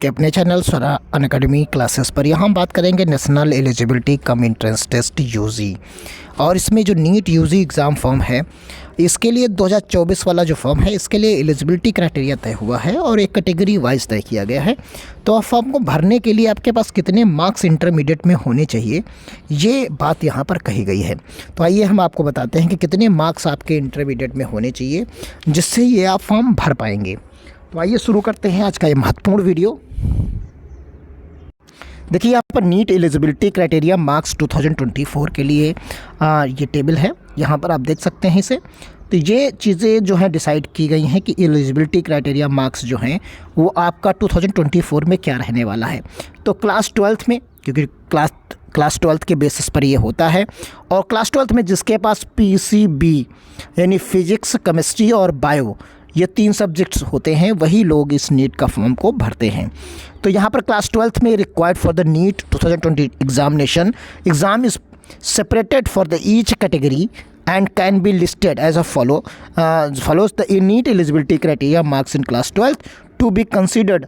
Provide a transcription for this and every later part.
आपके अपने चैनल स्वरा Unacademy classes पर। यहाँ हम बात करेंगे national eligibility cum entrance test UG, और इसमें जो नीट यूजी एग्ज़ाम फॉर्म है इसके लिए 2024 वाला जो फॉर्म है इसके लिए एलिजिबिलिटी क्राइटेरिया तय हुआ है और एक कैटेगरी वाइज तय किया गया है। तो आप फॉर्म को भरने के लिए आपके पास कितने मार्क्स इंटरमीडिएट में होने चाहिए, ये बात यहाँ पर कही गई है। तो आइए हम आपको बताते हैं कि कितने मार्क्स आपके इंटरमीडिएट में होने चाहिए जिससे ये आप फॉर्म भर पाएंगे। तो आइए शुरू करते हैं आज का ये महत्वपूर्ण वीडियो। देखिए यहाँ पर नीट एलिजिबिलिटी क्राइटेरिया मार्क्स 2024 के लिए ये टेबल है, यहाँ पर आप देख सकते हैं इसे। तो ये चीज़ें जो हैं डिसाइड की गई हैं कि एलिजिबिलिटी क्राइटेरिया मार्क्स जो हैं वो आपका 2024 में क्या रहने वाला है। तो क्लास 12th में, क्योंकि क्लास 12th के बेसिस पर ये होता है, और क्लास 12th में जिसके पास PCB यानी फिजिक्स, केमिस्ट्री और बायो ये 3 सब्जेक्ट्स होते हैं वही लोग इस नीट का फॉर्म को भरते हैं। तो यहाँ पर क्लास 12th में required for the NEET 2020 exam is separated for the each category and can be listed as follows. The NEET eligibility criteria marks in class 12th to be considered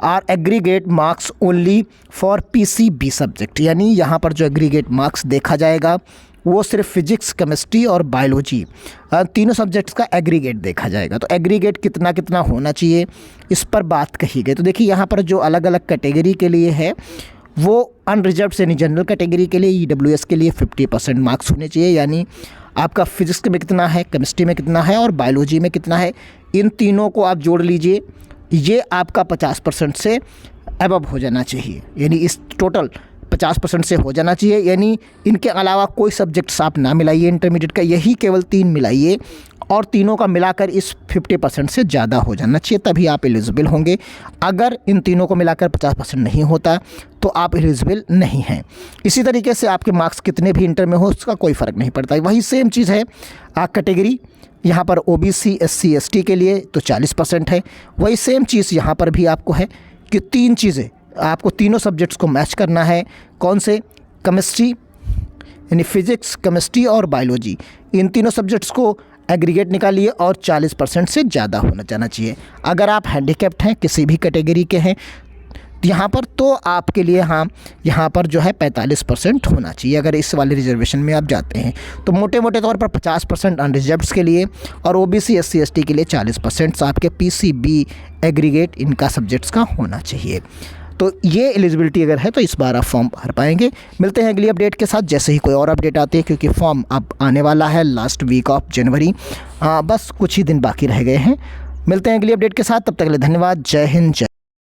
are aggregate marks only for PCB subject। यानी यहाँ पर जो aggregate marks देखा जाएगा वो सिर्फ physics, chemistry और biology तीनों सब्जेक्ट्स का एग्रीगेट देखा जाएगा। तो एग्रीगेट कितना कितना होना चाहिए इस पर बात कही गई। तो देखिए यहाँ पर जो अलग अलग कैटेगरी के लिए है वो अनरिजर्व यानी जनरल कैटेगरी के लिए EWS के लिए 50% मार्क्स होने चाहिए। यानी आपका फिजिक्स में कितना है, केमिस्ट्री में कितना है और बायोलॉजी में कितना है, इन तीनों को आप जोड़ लीजिए, ये आपका 50% से अबव हो जाना चाहिए। यानी इस टोटल 50% से हो जाना चाहिए। यानी इनके अलावा कोई सब्जेक्ट्स आप ना मिलाइए इंटरमीडिएट का, यही केवल 3 मिलाइए और तीनों का मिलाकर इस 50% से ज़्यादा हो जाना चाहिए, तभी आप एलिजिबल होंगे। अगर इन तीनों को मिलाकर 50% नहीं होता तो आप एलिजिबल नहीं हैं। इसी तरीके से आपके मार्क्स कितने भी इंटर में हो उसका कोई फ़र्क नहीं पड़ता। वही सेम चीज़ है कैटेगरी, यहाँ पर OBC SC ST के लिए तो 40% है। वही सेम चीज़ यहाँ पर भी आपको है कि 3 चीज़ें आपको तीनों सब्जेक्ट्स को मैच करना है। कौन से? केमिस्ट्री यानी फिजिक्स, केमिस्ट्री और बायोलॉजी, इन तीनों सब्जेक्ट्स को एग्रीगेट निकालिए और 40% से ज़्यादा होना जाना चाहिए। अगर आप हैंडीकैप्ड हैं, किसी भी कैटेगरी के हैं यहाँ पर, तो आपके लिए यहाँ पर जो है 45% होना चाहिए अगर इस वाले रिजर्वेशन में आप जाते हैं। तो मोटे मोटे तौर पर 50% अनरिजर्व्ड के लिए और OBC SC ST के लिए 40% आपके PCB एग्रीगेट इनका सब्जेक्ट्स का होना चाहिए। तो ये एलिजिबिलिटी अगर है तो इस बार आप फॉर्म भर पाएंगे। मिलते हैं अगली अपडेट के साथ जैसे ही कोई और अपडेट आती है, क्योंकि फॉर्म अब आने वाला है लास्ट वीक ऑफ जनवरी, बस कुछ ही दिन बाकी रह गए हैं। मिलते हैं अगली अपडेट के साथ, तब तक के लिए धन्यवाद। जय हिंद, जय